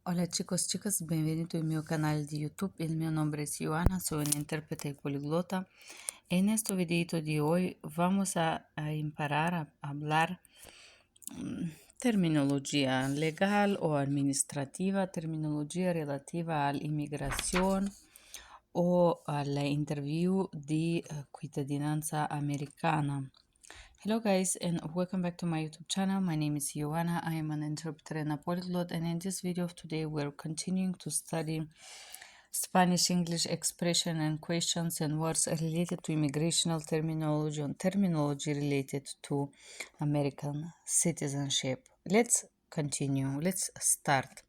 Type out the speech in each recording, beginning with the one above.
Hola chicos, chicas, bienvenido al mi canal de YouTube. El mi nombre es Yoana, soy una intérprete poliglota. En este video de hoy vamos a parar a hablar terminología legal o administrativa, terminología relativa a la inmigración o a la interview de ciudadanía americana. Hello guys and welcome back to my YouTube channel. My name is Yoana. I am an interpreter and a polyglot, and in this video of today we're continuing to study Spanish English expression and questions and words related to immigrational terminology and terminology related to American citizenship. Let's continue. Let's start.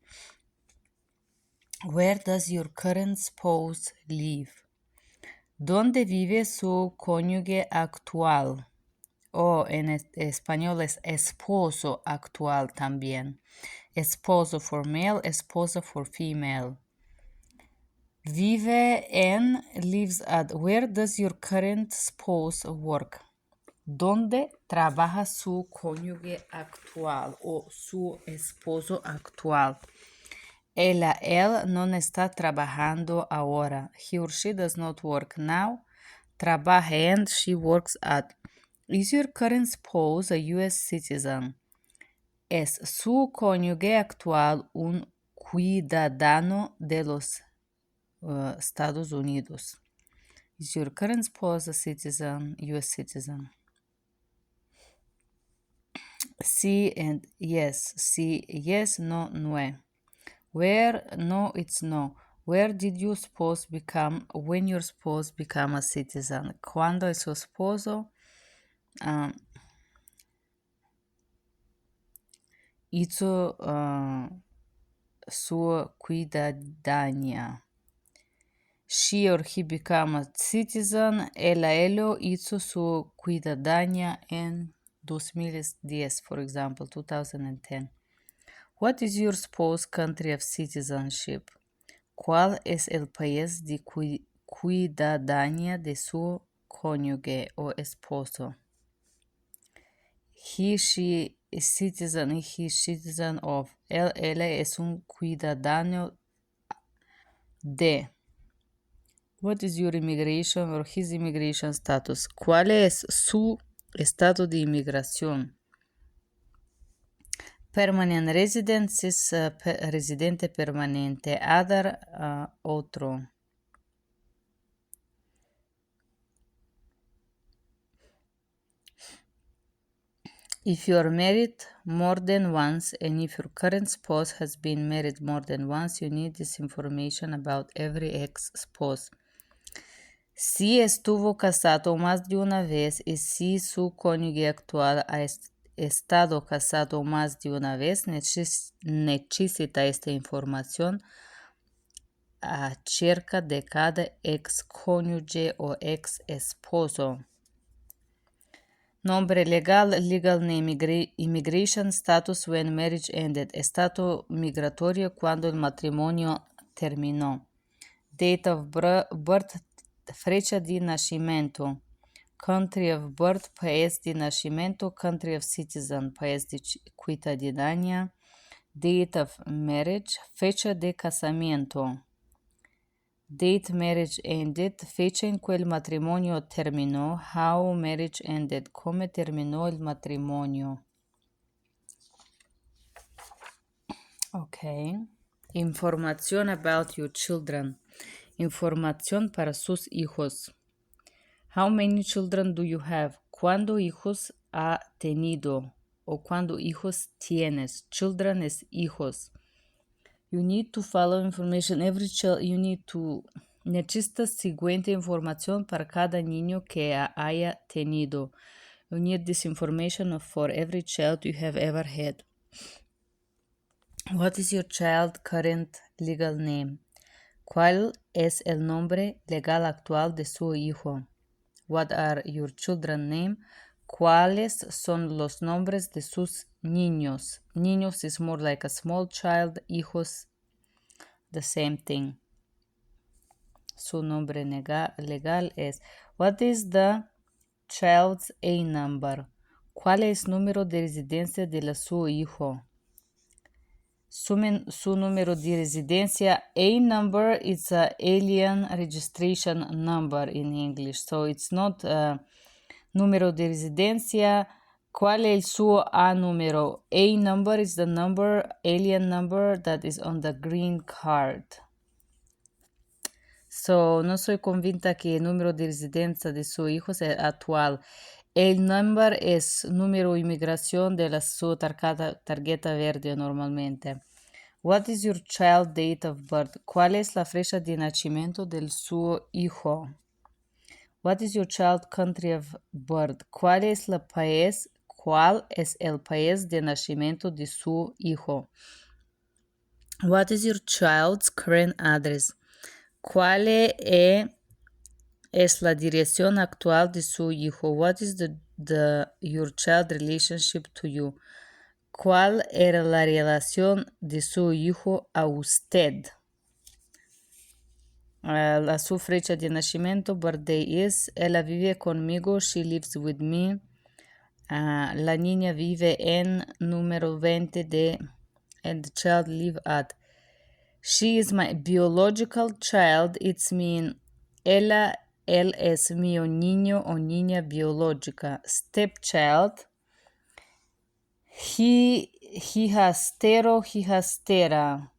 Where does your current spouse live? ¿Dónde vive su cónyuge actual? O en español es esposo actual también. Esposo for male, esposa for female. Vive en, lives at. Where does your current spouse work? ¿Dónde trabaja su cónyuge actual o su esposo actual? Él no está trabajando ahora. He or she does not work now. Trabaja en, she works at. Is your current spouse a U.S. citizen? ¿Es su cónyuge actual un ciudadano de los Estados Unidos? Is your current spouse a citizen, U.S. citizen? Sí and yes. Sí, yes, no, no. Where, no, it's no. Where did your spouse become, when your spouse become a citizen? ¿Cuándo es su esposo hizo su ciudadanía? She or he became a citizen. Él hizo su ciudadanía en 2010, for example, 2010. What is your spouse country of citizenship? ¿Cuál es el país de ciudadanía de su cónyuge o esposo? He, she is citizen, he is citizen of. Él es un ciudadano de. What is your immigration or his immigration status? ¿Cuál es su estado de inmigración? Permanent residence es residente permanente. Other, otro. If you are married more than once and if your current spouse has been married more than once, you need this information about every ex-spouse. Si estuvo casado más de una vez y si su cónyuge actual ha estado casado más de una vez, necesita esta información acerca de cada ex cónyuge o ex esposo. Nombre legal, legal name, immigration status when marriage ended, estado migratorio cuando el matrimonio terminó. Date of birth, fecha de nacimiento. Country of birth, país de nacimiento. Country of citizen, país de ciudadanía. Date of marriage, fecha de casamiento. Date marriage ended, fecha en que el matrimonio terminó. How marriage ended, cómo terminó el matrimonio. Okay. Información about your children. Información para sus hijos. How many children do you have? ¿Cuántos hijos ha tenido? O ¿cuántos hijos tienes? Children es hijos. You need to follow information every child. You need to. Necesitas siguiente información para cada niño que haya tenido. You need this information for every child you have ever had. What is your child current legal name? ¿Cuál es el nombre legal actual de su hijo? What are your children's name? ¿Cuáles son los nombres de sus niños? Niños is more like a small child. Hijos, the same thing. Su nombre legal es. What is the child's A number? ¿Cuál es el número de residencia de su hijo? Su número de residencia. A number is a alien registration number in English. So it's not número de residencia. ¿Cuál es el suo A número? A number is the number, alien number that is on the green card. So, no soy convinta que el número de residencia de su hijo sea actual. El number es número de inmigración de su tarjeta verde normalmente. What is your child date of birth? ¿Cuál es la fecha de nacimiento de su hijo? What is your child country of birth? ¿Cuál es el país de nacimiento de su hijo? What is your child's current address? ¿Cuál es la dirección actual de su hijo? What is your child relationship to you? ¿Cuál era la relación de su hijo a usted? Su fecha de nacimiento, birthday is. Ella vive conmigo, she lives with me. La niña vive en número 20 de, and the child live at. She is my biological child. It's mean él es mi niño o niña biológica. Stepchild. Hijastero, hijastera.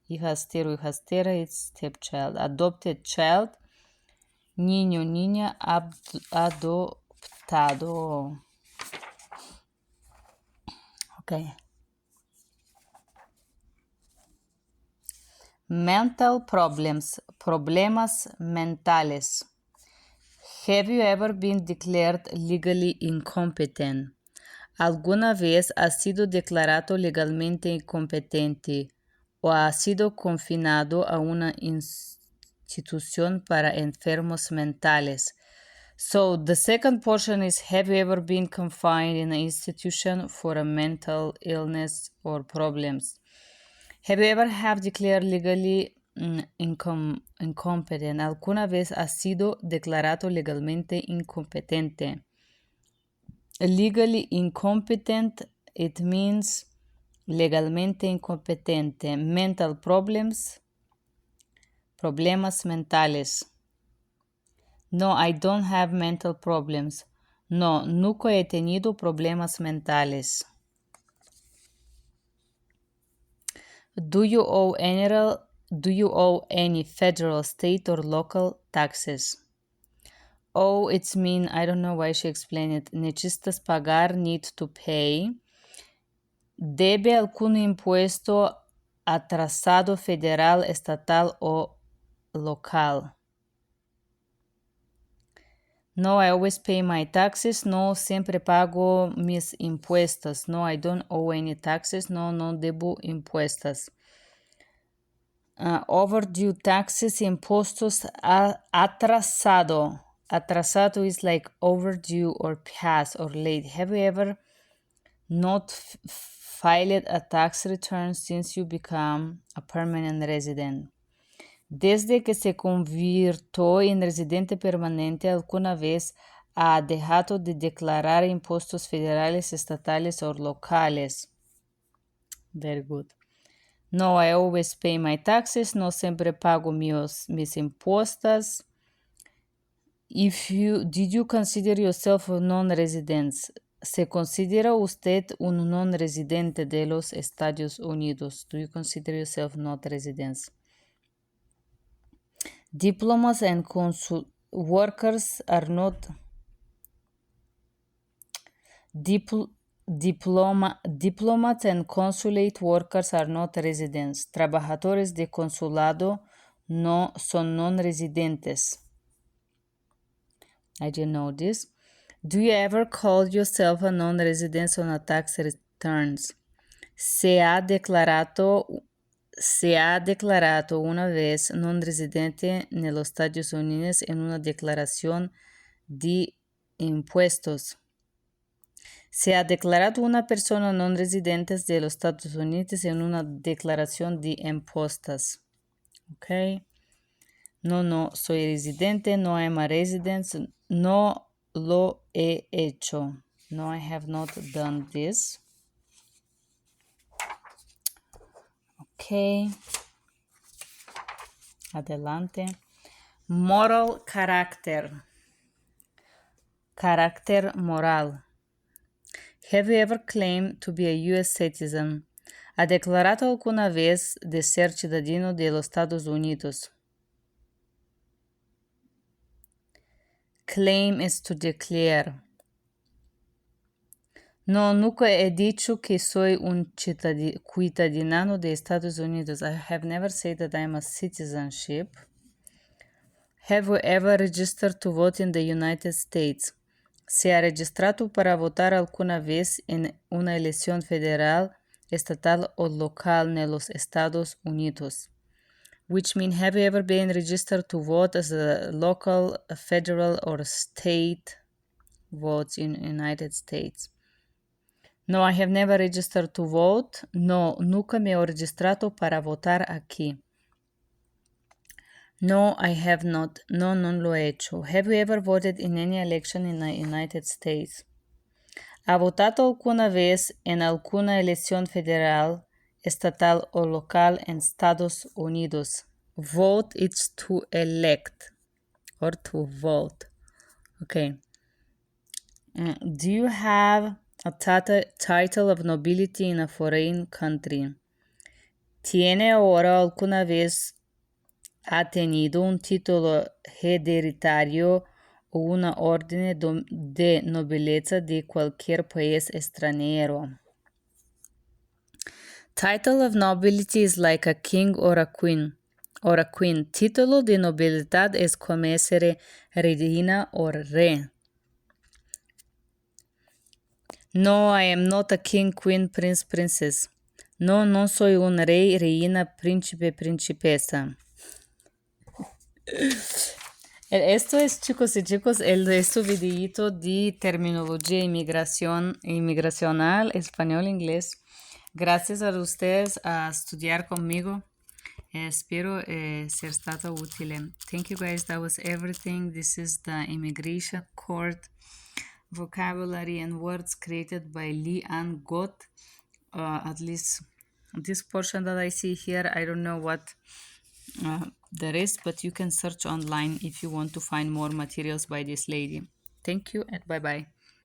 Hijastero, hijastera, it's stepchild. Adopted child. Niño, niña, adoptado. Okay. Mental problems, problemas mentales. Have you ever been declared legally incompetent? ¿Alguna vez has sido declarado legalmente incompetente o has sido confinado a una institución para enfermos mentales? So the second portion is, have you ever been confined in an institution for a mental illness or problems? Have you ever have declared legally incompetent? ¿Alguna vez has sido declarado legalmente incompetente? Legally incompetent, it means legalmente incompetente. Mental problems, problemas mentales. No, I don't have mental problems. No, nunca he tenido problemas mentales. Do you owe any federal, state, or local taxes? Oh, it's mean, I don't know why she explained it. Necesitas pagar, need to pay. Debe algún impuesto atrasado federal, estatal o local. No, I always pay my taxes. No, siempre pago mis impuestos. No, I don't owe any taxes. No, no debo impuestos. Overdue taxes, impostos atrasado. Atrasado is like overdue or past or late. Have you ever not filed a tax return since you become a permanent resident? Desde que se convirtió en residente permanente, ¿alguna vez ha dejado de declarar impuestos federales, estatales o locales? Very good. No, I always pay my taxes. No siempre pago mis impuestos. Did you consider yourself a non-resident? ¿Se considera usted un non-residente de los Estados Unidos? Do you consider yourself not resident? Diplomas and consul workers are not diplomats and consulate workers are not residents. Trabajadores de consulado no son non-residentes. I didn't know this. Do you ever call yourself a non-resident on a tax returns? Se ha declarado una vez non-residente en los Estados Unidos en una declaración de impuestos. Se ha declarado una persona non-residente de los Estados Unidos en una declaración de impuestos. Okay. No, soy residente. No, I'm a resident. No lo he hecho. No, I have not done this. Okay. Adelante. Moral character. Carácter moral. Have you ever claimed to be a U.S. citizen? ¿Ha declarado alguna vez de ser ciudadano de los Estados Unidos? Claim is to declare. No, nunca he dicho que soy un ciudadano de Estados Unidos. I have never said that I am a citizenship. Have you ever registered to vote in the United States? ¿Se ha registrado para votar alguna vez en una elección federal, estatal o local en los Estados Unidos? Which means, have you ever been registered to vote as a local, federal, or state votes in United States? No, I have never registered to vote. No, nunca me he registrado para votar aquí. No, I have not. No, no lo he hecho. Have you ever voted in any election in the United States? ¿Ha votado alguna vez en alguna elección federal, estatal o local en Estados Unidos? Vote is to elect or to vote. Okay. Do you have a title of nobility in a foreign country? ¿Tiene ahora alguna vez ha tenido un título hereditario o una orden de nobleza de cualquier país extranjero? Title of nobility is like a king or a queen. Título de nobilidad es como ser reina o rey. No, I am not a king, queen, prince, princess. No, no soy un rey, reina, príncipe, principesa. Esto es, chicos y chicos, este videíto de terminología inmigracional, español, inglés. Gracias a ustedes a estudiar conmigo. Espero ser stata útil. Thank you guys. That was everything. This is the immigration court vocabulary and words created by Lee Ann Gott. At least this portion that I see here, I don't know what the rest, but you can search online if you want to find more materials by this lady. Thank you and bye-bye.